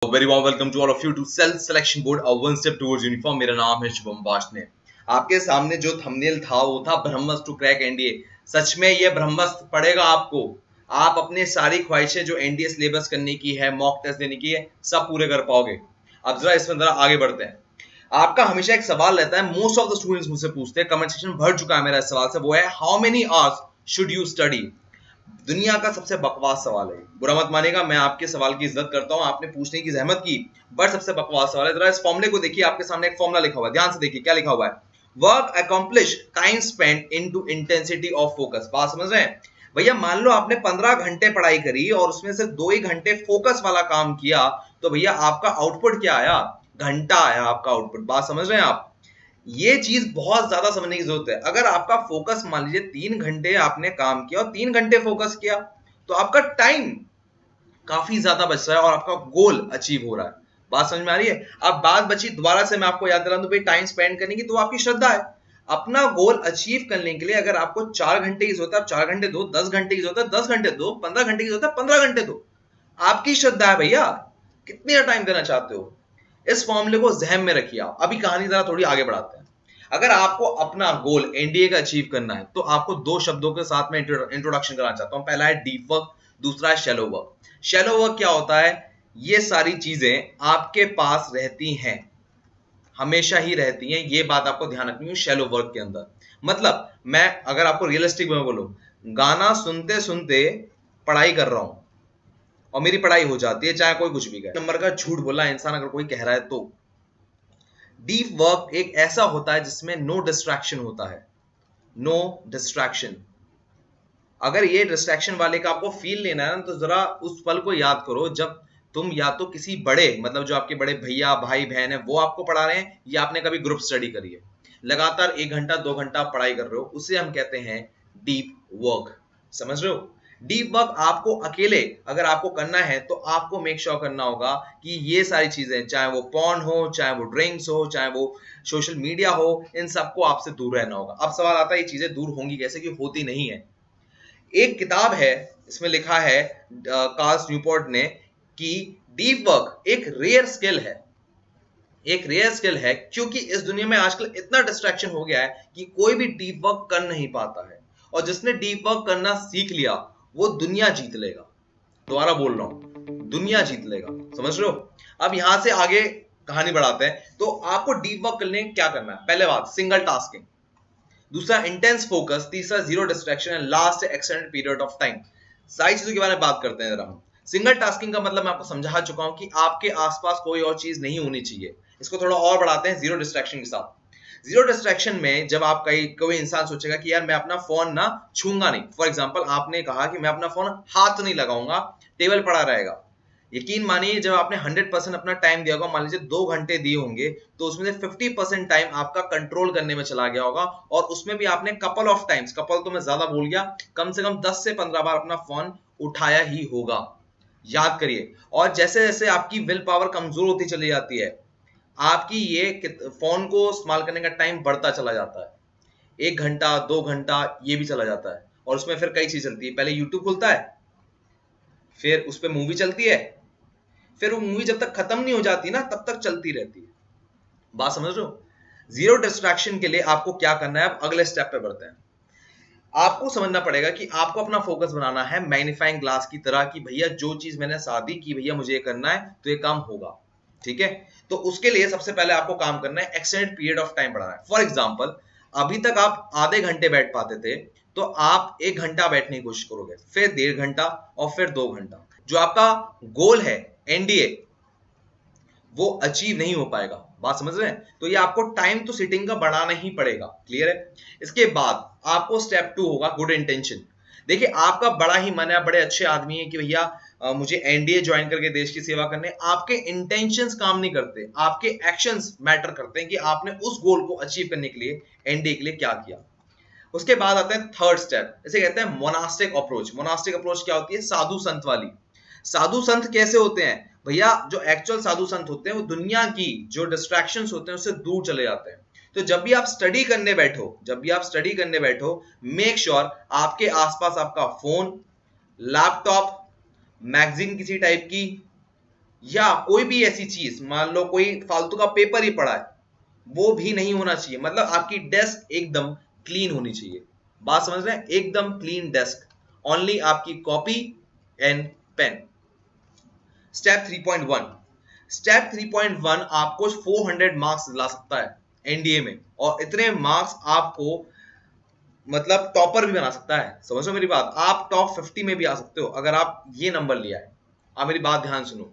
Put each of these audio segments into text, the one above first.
Very warm welcome to all of you to self selection board a one step towards uniform. मेरा नाम है शुभम वार्ष्णेय। आपके सामने जो थंबनेल था वो था ब्रह्मस्त्र टू क्रैक एनडीए। सच में ये ब्रह्मस्त्र पड़ेगा आपको। आप अपने सारी ख्वाहिशें जो एनडीए सिलेबस करने की है, मॉक टेस्ट देने की है, सब पूरे कर पाओगे। अब जरा इसमें जरा आगे बढ़ते हैं। आपका हमेशा एक सवाल रहता है, मोस्ट ऑफ द स्टूडेंट्स मुझसे पूछते हैं, कमेंट सेक्शन भर चुका है मेरा इस सवाल से, वो है how many hours should you study. दुनिया का सबसे बकवास सवाल है, बुरा मत मानेगा, मैं आपके सवाल की इज्जत करता हूं, आपने पूछने की जहमत की, बट सबसे बकवास सवाल है। जरा इस फॉर्मूले को देखिए, आपके सामने एक फॉर्मूला लिखा हुआ है, ध्यान से देखिए क्या लिखा हुआ है। Work accomplish time spend into intensity of focus. बात समझ रहे हैं भैया? मान लो आपने 15 घंटे पढ़ाई करी और उसमें से 2 ही घंटे फोकस वाला काम किया, तो भैया आपका आउटपुट क्या आया? घंटा आया आपका आउटपुट। बात समझ रहे हैं आप? ये चीज बहुत ज्यादा समझने की जरूरत है। अगर आपका फोकस मान लीजिए 3 घंटे आपने काम किया और 3 घंटे फोकस किया, तो आपका टाइम काफी ज्यादा बच रहा है और आपका गोल अचीव हो रहा है। बात समझ में आ रही है? अब बात बची, दोबारा से मैं आपको याद दिला दूं भाई, टाइम स्पेंड करने की, तो आपकी श्रद्धा है। अपना गोल अचीव करने के लिए अगर आपको 4 घंटे की जरूरत है, आप 4 घंटे दो। 10 घंटे की जरूरत है, 10 घंटे दो। 15 घंटे की जरूरत है, 15 घंटे दो। आपकी श्रद्धा है भैया, कितने टाइम देना चाहते हो। इस फॉर्मूले को जहन में रखिए। आप अभी कहानी जरा थोड़ी आगे बढ़ाते हैं। अगर आपको अपना गोल एनडीए का अचीव करना है, तो आपको 2 शब्दों के साथ में इंट्रोडक्शन कराना चाहता हूं। पहला है डीप वर्क, दूसरा है शैलो वर्क। शैलो वर्क क्या होता है? ये सारी चीजें आपके पास रहती हैं, हमेशा ही रहती हैं, ये बात आपको ध्यान रखनी है शैलो वर्क के अंदर। मतलब मैं अगर आपको रियलिस्टिक में बोलूं, गाना सुनते सुनते पढ़ाई कर रहा हूं और मेरी पढ़ाई हो जाती है, चाहे कोई कुछ भी कहे। नंबर का झूठ बोला इंसान अगर कोई कह रहा है तो। डीप वर्क एक ऐसा होता है जिसमें नो डिस्ट्रैक्शन होता है, नो डिस्ट्रैक्शन। अगर ये डिस्ट्रैक्शन वाले का आपको फील लेना है ना, तो जरा उस पल को याद करो जब तुम या तो किसी बड़े, मतलब जो आपके बड़े भैया भाई बहन है वो आपको पढ़ा रहे हैं, या आपने कभी ग्रुप स्टडी करी है, लगातार 1 घंटा 2 घंटा पढ़ाई कर रहे हो, उसे हम कहते हैं डीप वर्क। समझ रहे हो? डीप वर्क आपको अकेले अगर आपको करना है, तो आपको मेक श्योर करना होगा कि ये सारी चीजें, चाहे वो पॉर्न हो, चाहे वो ड्रिंक्स हो, चाहे वो सोशल मीडिया हो, इन सबको आपसे दूर रहना होगा। अब सवाल आता है ये चीजें दूर होंगी कैसे, कि होती नहीं है। एक किताब है, इसमें लिखा है कार्ल न्यूपोर्ट ने, कि डीप वर्क एक रेयर स्किल है। एक रेयर स्किल है क्योंकि इस दुनिया में आजकल इतना डिस्ट्रैक्शन हो गया है कि कोई भी डीप वर्क कर नहीं पाता है, और जिसने डीप वर्क करना सीख लिया वो दुनिया जीत लेगा। दोबारा बोल रहा हूं, दुनिया जीत लेगा। समझ रहे हो? अब यहां से आगे कहानी बढ़ाते हैं। तो आपको डीप वर्क करने क्या करना है? पहले बात, सिंगल टास्किंग। दूसरा, इंटेंस फोकस। तीसरा, zero distraction. And last, extended period of time. सारी चीजों के बारे में बात करते हैं जरा हम। सिंगल टास्किंग का मतलब मैं आपको समझा चुका हूं कि आपके आसपास कोई और चीज नहीं होनी चाहिए। इसको थोड़ा और बढ़ाते हैं जीरो डिस्ट्रैक्शन के साथ। जीरो डिस्ट्रैक्शन में जब आप कोई इंसान सोचेगा कि यार मैं अपना फोन ना छूंगा नहीं, फॉर एग्जांपल आपने कहा कि मैं अपना फोन हाथ नहीं लगाऊंगा, टेबल पड़ा रहेगा। यकीन मानिए, जब आपने 100% अपना टाइम दिया होगा, मान लीजिए 2 घंटे दिए होंगे, तो उसमें से 50% टाइम आपका कंट्रोल करने में चला गया होगा, और उसमें भी आपने कपल ऑफ टाइम्स, कपल तो मैं ज्यादा बोल गया, कम से कम 10 से 15 बार अपना फोन उठाया ही होगा। याद करिए। और जैसे जैसे आपकी विल पावर कमजोर होती चली जाती है, आपकी ये फोन को इस्तेमाल करने का टाइम बढ़ता चला जाता है। 1 घंटा 2 घंटा ये भी चला जाता है, और उसमें फिर कई चीज चलती है। पहले यूट्यूब खुलता है, फिर उस पर मूवी चलती है, फिर वो मूवी जब तक खत्म नहीं हो जाती ना, तब तक चलती रहती है। बात समझ रहे हो? जीरो डिस्ट्रैक्शन के लिए आपको क्या करना है? अब अगले स्टेप पे बढ़ते हैं। आपको समझना पड़ेगा कि आपको अपना फोकस बनाना है मैग्नीफाइंग ग्लास की तरह, कि भैया जो चीज मैंने शादी की, भैया मुझे ये करना है तो ये काम होगा। ठीक है? तो उसके लिए सबसे पहले आपको काम करना है एक्सटेंडेड पीरियड ऑफ टाइम बढ़ाना है। फॉर एग्जाम्पल, अभी तक आप आधे घंटे बैठ पाते थे, तो आप 1 घंटा बैठने की कोशिश करोगे, फिर 1.5 घंटा, और फिर 2 घंटा। जो आपका गोल है एनडीए, वो अचीव नहीं हो पाएगा। बात समझ रहे हैं? तो ये आपको टाइम तो सिटिंग का बढ़ाना ही पड़ेगा। क्लियर है? इसके बाद आपको स्टेप 2 होगा गुड इंटेंशन। देखिए, आपका बड़ा ही मन है, बड़े अच्छे आदमी है कि भैया मुझे एनडीए ज्वाइन करके देश की सेवा करने। आपके इंटेंशंस काम नहीं करते, आपके एक्शंस मैटर करते हैं कि आपने उस गोल को अचीव करने के लिए एनडीए के लिए क्या किया। उसके बाद आता है थर्ड स्टेप, इसे कहते हैं मोनास्टिक अप्रोच। मोनास्टिक अप्रोच क्या होती है? साधु संत वाली। साधु संत कैसे होते हैं भैया? जो एक्चुअल साधु संत होते हैं, वो दुनिया की जो डिस्ट्रैक्शंस होते हैं उससे दूर चले जाते हैं। तो जब भी आप स्टडी करने बैठो, मेक श्योर आपके आसपास आपका फोन, लैपटॉप, मैगजीन किसी टाइप की, या कोई भी ऐसी चीज, मान लो कोई फालतू का पेपर ही पड़ा है, वो भी नहीं होना चाहिए। मतलब आपकी डेस्क एकदम क्लीन होनी चाहिए। बात समझ रहे हैं? एकदम क्लीन डेस्क, ओनली आपकी copy and pen. Step 3.1, step 3.1 आपको 400 मार्क्स ला सकता है एनडीए में, और इतने मार्क्स आपको मतलब टॉपर भी बना सकता है। समझो मेरी बात, आप टॉप 50 में भी आ सकते हो अगर आप ये नंबर लिया है। आप मेरी बात ध्यान सुनो।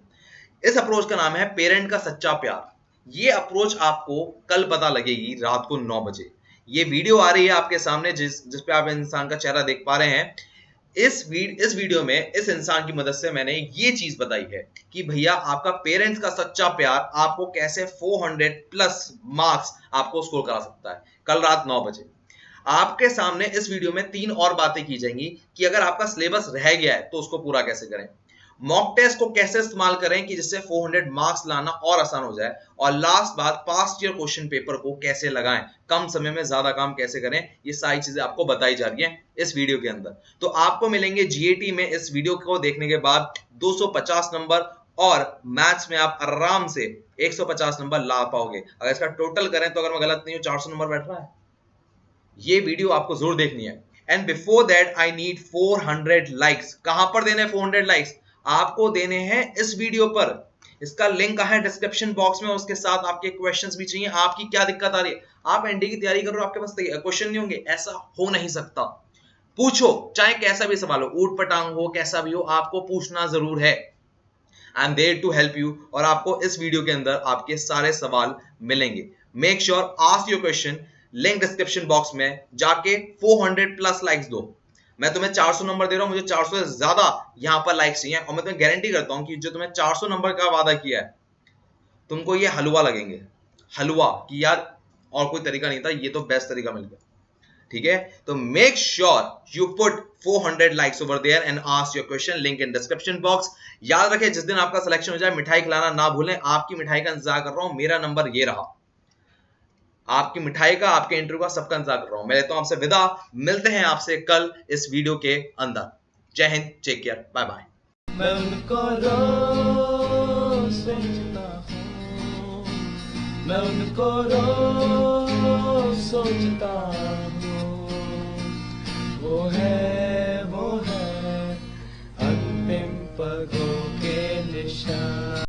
इस अप्रोच का नाम है पेरेंट का सच्चा प्यार। ये अप्रोच आपको कल पता लगेगी रात को 9 बजे। ये वीडियो आ रही है आपके सामने, जिस पे आप इंसान का चेहरा देख पा रहे हैं। इस वीडियो में इस इंसान की मदद से मैंने ये चीज बताई है कि भैया आपका पेरेंट्स का सच्चा प्यार आपको कैसे 400 प्लस मार्क्स आपको स्कोर करा सकता है कल रात 9 बजे। आपके सामने इस वीडियो में 3 और बातें की जाएंगी कि अगर आपका सिलेबस रह गया है तो उसको पूरा कैसे करें, मॉक टेस्ट को कैसे इस्तेमाल करें कि जिससे 400 मार्क्स लाना और आसान हो जाए, और लास्ट बात पास्ट ईयर क्वेश्चन पेपर को कैसे लगाएं, कम समय में ज्यादा काम कैसे करें। ये सारी चीजें आपको बताई जा रही हैं इस वीडियो के अंदर। तो आपको मिलेंगे जीएटी में इस वीडियो को देखने के बाद 250 नंबर, और मैथ्स में आप आराम से 150 नंबर ला पाओगे। अगर इसका टोटल करें तो अगर मैं गलत नहीं हूं 400 नंबर बैठ रहा है। ये वीडियो आपको जरूर देखनी है। And before that I need 400 likes. कहां पर देने 400 लाइक्स? आपको देने हैं इस वीडियो पर। इसका लिंक है डिस्क्रिप्शन बॉक्स में, उसके साथ आपके क्वेश्चंस भी चाहिए। आपकी क्या दिक्कत आ रही है? आप एनडी की तैयारी कर रहे हो, आपके पास क्वेश्चन नहीं होंगे? ऐसा हो नहीं सकता। पूछो, चाहे कैसा भी सवाल हो, ऊट पटांग हो, कैसा भी हो, आपको पूछना जरूर है। I am there to help you, और आपको इस वीडियो के अंदर आपके सारे सवाल मिलेंगे। Make sure ask your question. Link description box में जाके 400 प्लस लाइक्स दो। मैं तुम्हें 400 नंबर दे रहा हूं, मुझे 400 से ज्यादा यहां पर लाइक्स चाहिए, और मैं तुम्हें गारंटी करता हूं कि जो तुम्हें 400 नंबर का वादा किया है, तुमको ये हलवा लगेंगे। हलवा कि यार और कोई तरीका नहीं था, ये तो बेस्ट तरीका मिल गया। ठीक है, तो make sure you put 400 likes over there and ask your question. Link in description box. याद रखें, जिस दिन आपका सिलेक्शन हो जाए मिठाई खिलाना ना भूलें। आपकी मिठाई का इंतजार कर रहा हूं, मेरा नंबर ये रहा। आपकी मिठाई का, आपके इंटरव्यू का, सबका इंतजार कर रहा हूं। मैं लेता हूं आपसे विदा। मिलते हैं आपसे कल इस वीडियो के अंदर। Jai Hind, take care, bye bye. मैं उनको रोज सोचता हूं, मैं उनको रोज सोचता हूं। वो है अंतिम पगों के निशान।